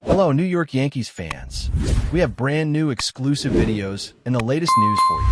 Hello, New York Yankees fans. We have brand new exclusive videos and the latest news for you.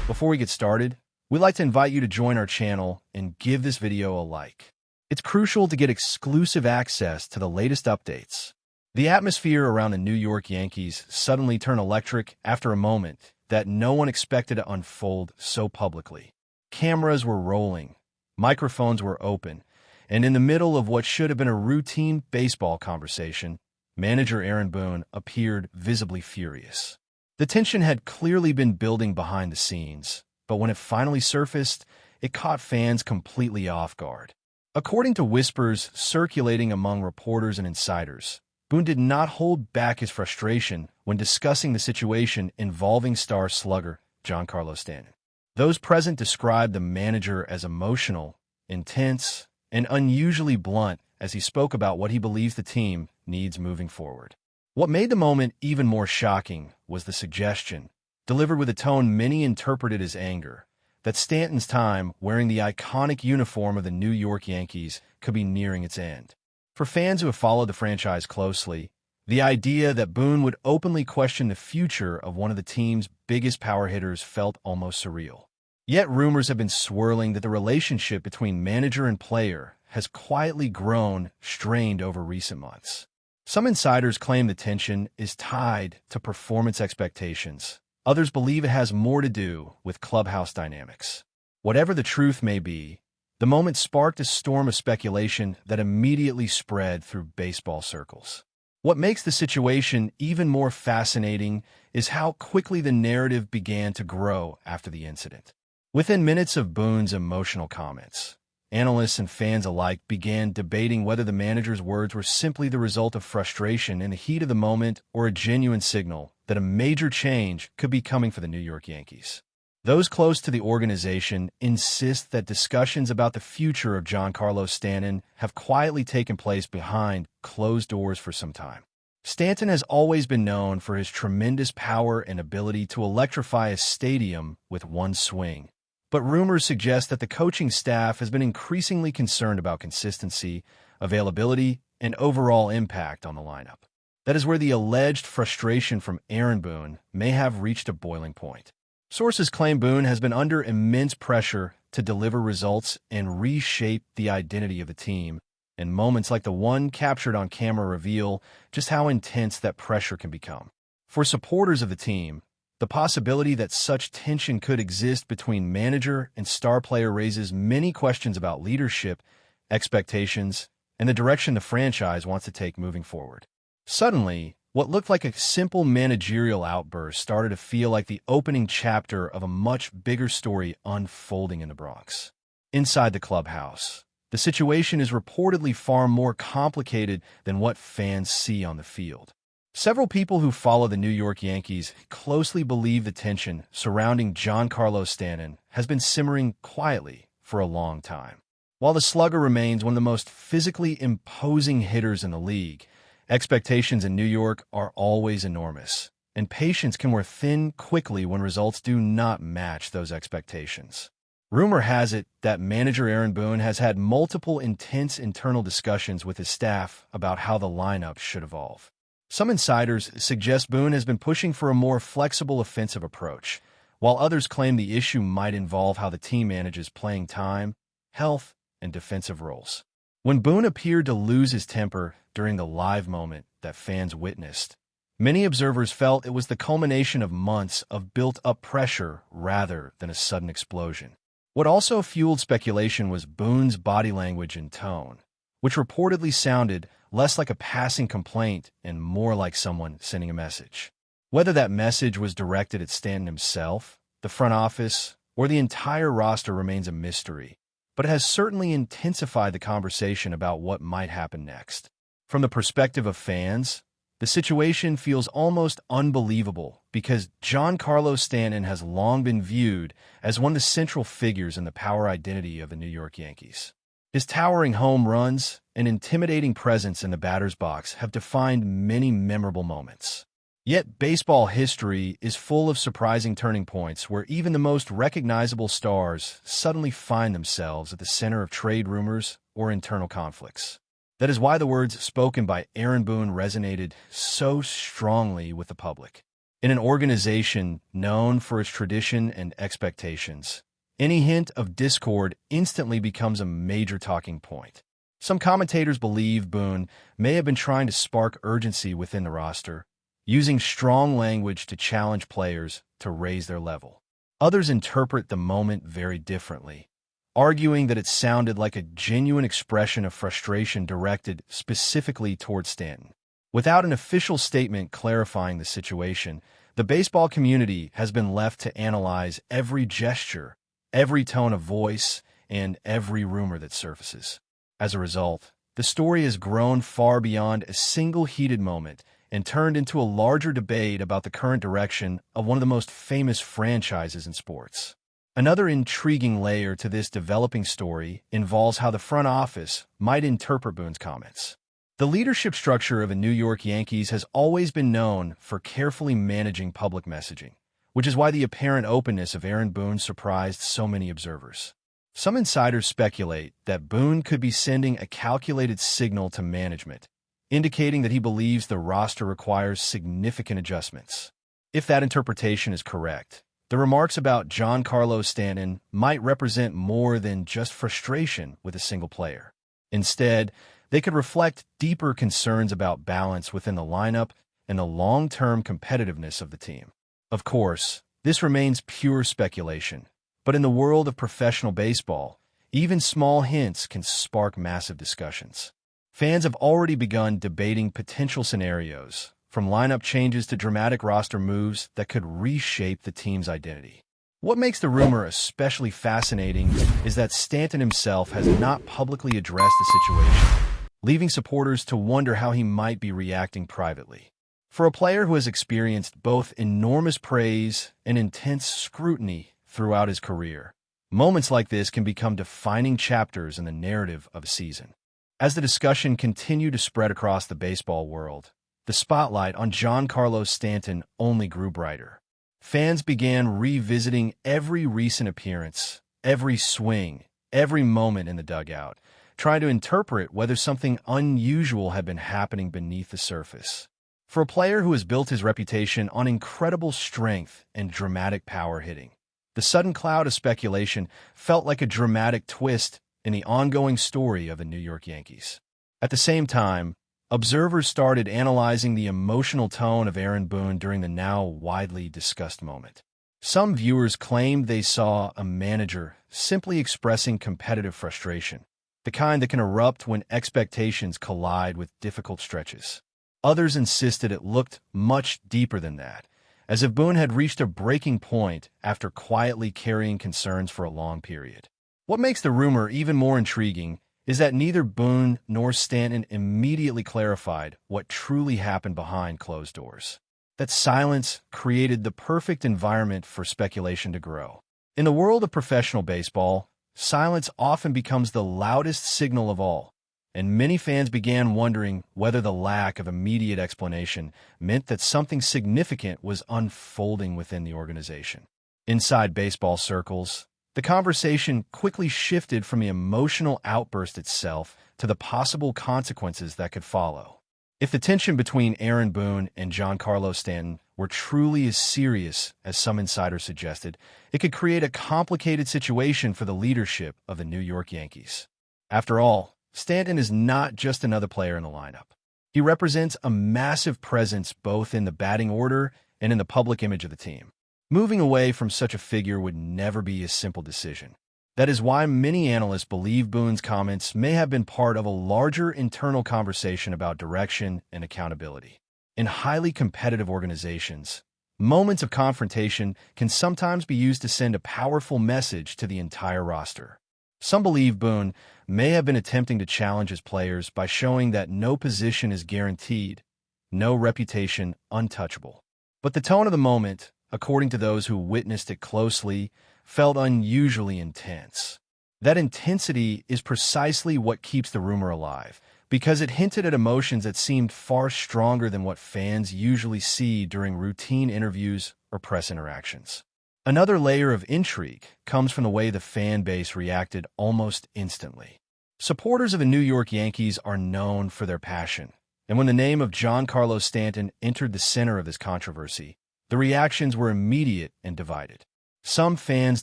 Before we get started, we'd like to invite you to join our channel and give this video a like. It's crucial to get exclusive access to the latest updates. The atmosphere around the New York Yankees suddenly turned electric after a moment that no one expected to unfold so publicly. Cameras were rolling, microphones were open, and in the middle of what should have been a routine baseball conversation, manager Aaron Boone appeared visibly furious. The tension had clearly been building behind the scenes, but when it finally surfaced, it caught fans completely off guard. According to whispers circulating among reporters and insiders, Boone did not hold back his frustration when discussing the situation involving star slugger Giancarlo Stanton. Those present described the manager as emotional, intense, and unusually blunt as he spoke about what he believes the team needs moving forward. What made the moment even more shocking was the suggestion, delivered with a tone many interpreted as anger, that Stanton's time wearing the iconic uniform of the New York Yankees could be nearing its end. For fans who have followed the franchise closely, the idea that Boone would openly question the future of one of the team's biggest power hitters felt almost surreal. Yet rumors have been swirling that the relationship between manager and player has quietly grown strained over recent months. Some insiders claim the tension is tied to performance expectations. Others believe it has more to do with clubhouse dynamics. Whatever the truth may be, the moment sparked a storm of speculation that immediately spread through baseball circles. What makes the situation even more fascinating is how quickly the narrative began to grow after the incident. Within minutes of Boone's emotional comments, analysts and fans alike began debating whether the manager's words were simply the result of frustration in the heat of the moment or a genuine signal that a major change could be coming for the New York Yankees. Those close to the organization insist that discussions about the future of Giancarlo Stanton have quietly taken place behind closed doors for some time. Stanton has always been known for his tremendous power and ability to electrify a stadium with one swing. But rumors suggest that the coaching staff has been increasingly concerned about consistency, availability, and overall impact on the lineup. That is where the alleged frustration from Aaron Boone may have reached a boiling point. Sources claim Boone has been under immense pressure to deliver results and reshape the identity of the team, and moments like the one captured on camera reveal just how intense that pressure can become. For supporters of the team, the possibility that such tension could exist between manager and star player raises many questions about leadership, expectations, and the direction the franchise wants to take moving forward. Suddenly, what looked like a simple managerial outburst started to feel like the opening chapter of a much bigger story unfolding in the Bronx. Inside the clubhouse, the situation is reportedly far more complicated than what fans see on the field. Several people who follow the New York Yankees closely believe the tension surrounding Giancarlo Stanton has been simmering quietly for a long time. While the slugger remains one of the most physically imposing hitters in the league, expectations in New York are always enormous, and patience can wear thin quickly when results do not match those expectations. Rumor has it that manager Aaron Boone has had multiple intense internal discussions with his staff about how the lineup should evolve. Some insiders suggest Boone has been pushing for a more flexible offensive approach, while others claim the issue might involve how the team manages playing time, health, and defensive roles. When Boone appeared to lose his temper during the live moment that fans witnessed, many observers felt it was the culmination of months of built-up pressure rather than a sudden explosion. What also fueled speculation was Boone's body language and tone, which reportedly sounded less like a passing complaint and more like someone sending a message. Whether that message was directed at Stanton himself, the front office, or the entire roster remains a mystery, but it has certainly intensified the conversation about what might happen next. From the perspective of fans, the situation feels almost unbelievable because Giancarlo Stanton has long been viewed as one of the central figures in the power identity of the New York Yankees. His towering home runs and intimidating presence in the batter's box have defined many memorable moments. Yet baseball history is full of surprising turning points where even the most recognizable stars suddenly find themselves at the center of trade rumors or internal conflicts. That is why the words spoken by Aaron Boone resonated so strongly with the public. In an organization known for its tradition and expectations, any hint of discord instantly becomes a major talking point. Some commentators believe Boone may have been trying to spark urgency within the roster, using strong language to challenge players to raise their level. Others interpret the moment very differently, arguing that it sounded like a genuine expression of frustration directed specifically towards Stanton. Without an official statement clarifying the situation, the baseball community has been left to analyze every gesture, every tone of voice, and every rumor that surfaces. As a result, the story has grown far beyond a single heated moment and turned into a larger debate about the current direction of one of the most famous franchises in sports. Another intriguing layer to this developing story involves how the front office might interpret Boone's comments. The leadership structure of the New York Yankees has always been known for carefully managing public messaging, which is why the apparent openness of Aaron Boone surprised so many observers. Some insiders speculate that Boone could be sending a calculated signal to management, indicating that he believes the roster requires significant adjustments. If that interpretation is correct, the remarks about Giancarlo Stanton might represent more than just frustration with a single player. Instead, they could reflect deeper concerns about balance within the lineup and the long-term competitiveness of the team. Of course, this remains pure speculation, but in the world of professional baseball, even small hints can spark massive discussions. Fans have already begun debating potential scenarios, from lineup changes to dramatic roster moves that could reshape the team's identity. What makes the rumor especially fascinating is that Stanton himself has not publicly addressed the situation, leaving supporters to wonder how he might be reacting privately. For a player who has experienced both enormous praise and intense scrutiny throughout his career, moments like this can become defining chapters in the narrative of a season. As the discussion continued to spread across the baseball world, the spotlight on Giancarlo Stanton only grew brighter. Fans began revisiting every recent appearance, every swing, every moment in the dugout, trying to interpret whether something unusual had been happening beneath the surface. For a player who has built his reputation on incredible strength and dramatic power hitting, the sudden cloud of speculation felt like a dramatic twist in the ongoing story of the New York Yankees. At the same time, observers started analyzing the emotional tone of Aaron Boone during the now widely discussed moment. Some viewers claimed they saw a manager simply expressing competitive frustration, the kind that can erupt when expectations collide with difficult stretches. Others insisted it looked much deeper than that, as if Boone had reached a breaking point after quietly carrying concerns for a long period. What makes the rumor even more intriguing is that neither Boone nor Stanton immediately clarified what truly happened behind closed doors. That silence created the perfect environment for speculation to grow. In the world of professional baseball, silence often becomes the loudest signal of all, and many fans began wondering whether the lack of immediate explanation meant that something significant was unfolding within the organization. Inside baseball circles, the conversation quickly shifted from the emotional outburst itself to the possible consequences that could follow. If the tension between Aaron Boone and Giancarlo Stanton were truly as serious as some insiders suggested, it could create a complicated situation for the leadership of the New York Yankees. After all, Stanton is not just another player in the lineup. He represents a massive presence both in the batting order and in the public image of the team. Moving away from such a figure would never be a simple decision. That is why many analysts believe Boone's comments may have been part of a larger internal conversation about direction and accountability. In highly competitive organizations, moments of confrontation can sometimes be used to send a powerful message to the entire roster. Some believe Boone may have been attempting to challenge his players by showing that no position is guaranteed, no reputation untouchable. But the tone of the moment, according to those who witnessed it closely, felt unusually intense. That intensity is precisely what keeps the rumor alive, because it hinted at emotions that seemed far stronger than what fans usually see during routine interviews or press interactions. Another layer of intrigue comes from the way the fan base reacted almost instantly. Supporters of the New York Yankees are known for their passion, and when the name of Giancarlo Stanton entered the center of this controversy, the reactions were immediate and divided. Some fans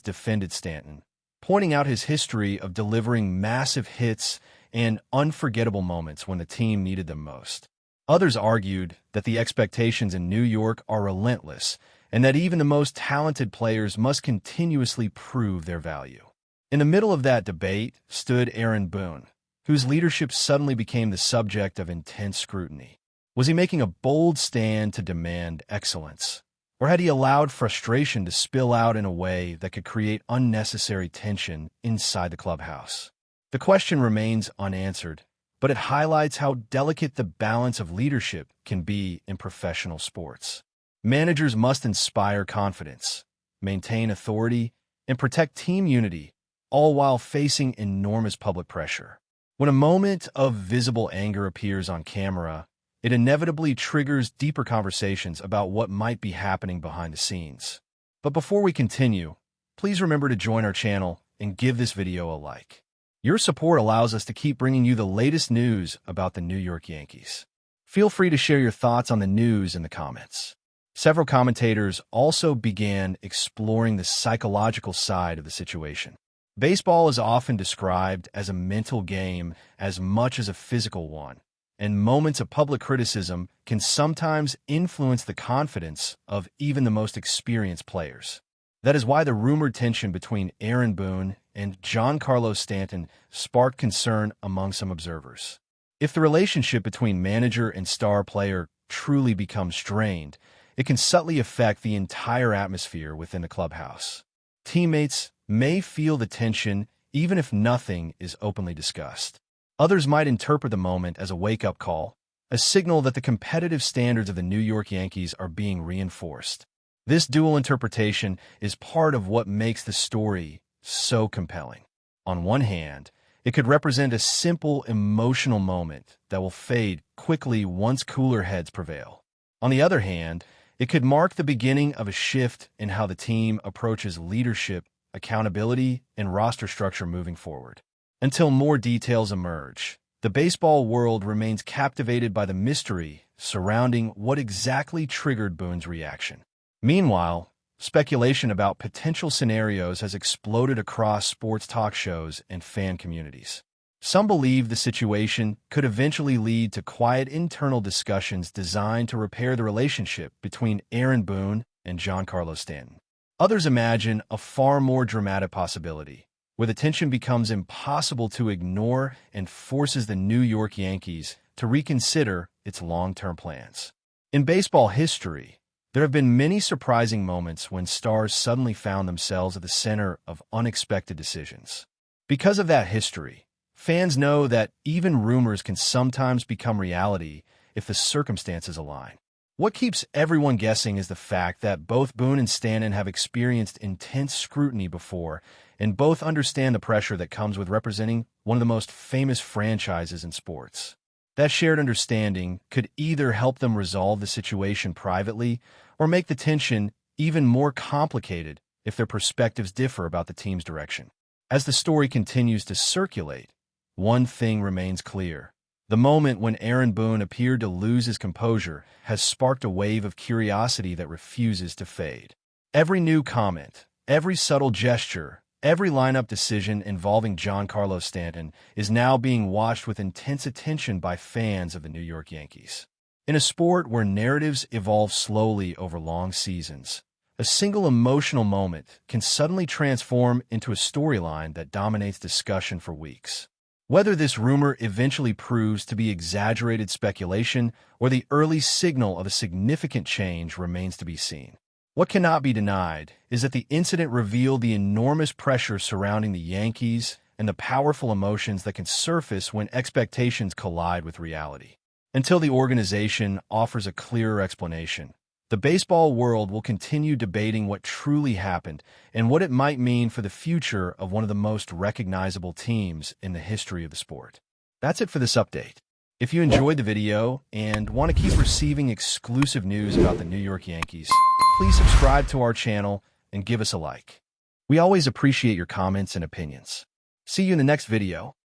defended Stanton, pointing out his history of delivering massive hits and unforgettable moments when the team needed them most. Others argued that the expectations in New York are relentless and that even the most talented players must continuously prove their value. In the middle of that debate stood Aaron Boone, whose leadership suddenly became the subject of intense scrutiny. Was he making a bold stand to demand excellence? Or had he allowed frustration to spill out in a way that could create unnecessary tension inside the clubhouse? The question remains unanswered, but it highlights how delicate the balance of leadership can be in professional sports. Managers must inspire confidence, maintain authority, and protect team unity, all while facing enormous public pressure. When a moment of visible anger appears on camera, it inevitably triggers deeper conversations about what might be happening behind the scenes. But before we continue, please remember to join our channel and give this video a like. Your support allows us to keep bringing you the latest news about the New York Yankees. Feel free to share your thoughts on the news in the comments. Several commentators also began exploring the psychological side of the situation. Baseball is often described as a mental game as much as a physical one, and moments of public criticism can sometimes influence the confidence of even the most experienced players. That is why the rumored tension between Aaron Boone and Giancarlo Stanton sparked concern among some observers. If the relationship between manager and star player truly becomes strained, it can subtly affect the entire atmosphere within the clubhouse. Teammates may feel the tension even if nothing is openly discussed. Others might interpret the moment as a wake-up call, a signal that the competitive standards of the New York Yankees are being reinforced. This dual interpretation is part of what makes the story so compelling. On one hand, it could represent a simple emotional moment that will fade quickly once cooler heads prevail. On the other hand, it could mark the beginning of a shift in how the team approaches leadership, accountability, and roster structure moving forward. Until more details emerge, the baseball world remains captivated by the mystery surrounding what exactly triggered Boone's reaction. Meanwhile, speculation about potential scenarios has exploded across sports talk shows and fan communities. Some believe the situation could eventually lead to quiet internal discussions designed to repair the relationship between Aaron Boone and Giancarlo Stanton. Others imagine a far more dramatic possibility, where the tension becomes impossible to ignore and forces the New York Yankees to reconsider its long-term plans. In baseball history, there have been many surprising moments when stars suddenly found themselves at the center of unexpected decisions. Because of that history, fans know that even rumors can sometimes become reality if the circumstances align. What keeps everyone guessing is the fact that both Boone and Stanton have experienced intense scrutiny before, and both understand the pressure that comes with representing one of the most famous franchises in sports. That shared understanding could either help them resolve the situation privately or make the tension even more complicated if their perspectives differ about the team's direction. As the story continues to circulate, one thing remains clear. The moment when Aaron Boone appeared to lose his composure has sparked a wave of curiosity that refuses to fade. Every new comment, every subtle gesture, every lineup decision involving Giancarlo Stanton is now being watched with intense attention by fans of the New York Yankees. In a sport where narratives evolve slowly over long seasons, a single emotional moment can suddenly transform into a storyline that dominates discussion for weeks. Whether this rumor eventually proves to be exaggerated speculation or the early signal of a significant change remains to be seen. What cannot be denied is that the incident revealed the enormous pressure surrounding the Yankees and the powerful emotions that can surface when expectations collide with reality. Until the organization offers a clearer explanation, the baseball world will continue debating what truly happened and what it might mean for the future of one of the most recognizable teams in the history of the sport. That's it for this update. If you enjoyed the video and want to keep receiving exclusive news about the New York Yankees, please subscribe to our channel and give us a like. We always appreciate your comments and opinions. See you in the next video.